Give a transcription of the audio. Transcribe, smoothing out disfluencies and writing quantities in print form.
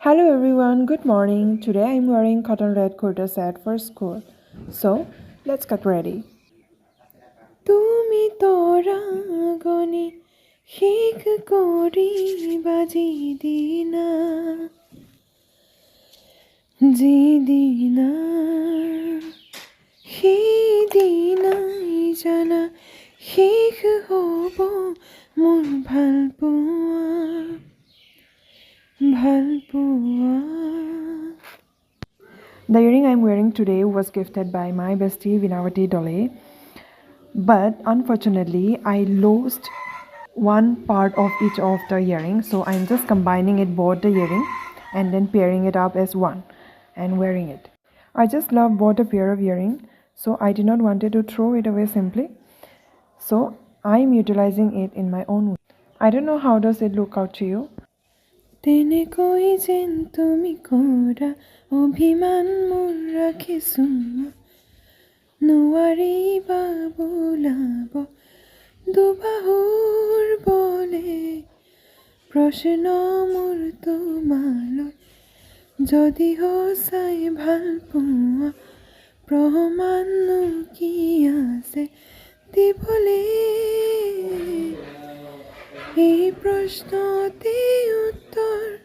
Hello everyone, good morning. Today I'm wearing cotton red kurta set for school. So, let's get ready. তুমি তোরা গনি শিখ করি বাজি দিনা যিদিনা সেইদিনাই জানা শেষ হ'ব মোৰ ভালপোৱা The earring I'm wearing today was gifted by my bestie Vinavati Dole. But unfortunately, I lost one part of each of the earring, so I'm just combining it both the earring and then pairing it up as one and wearing it. I just love both a pair of earring, so I did not wanted to throw it away simply. So I'm utilizing it in my own way. I don't know how does it look out to you. তেনেকৈ যেন তুমি কৰা অভিমান মোৰ ৰাখিছো নোৱাৰিবা বোলাব দুবাহুৰ বলে প্ৰশ্ন মোৰ তোমালৈ যদি সঁচাই ভাল পোৱা প্ৰমাণনো কি আছে দিবলে এই প্ৰশ্নতে উত্তৰ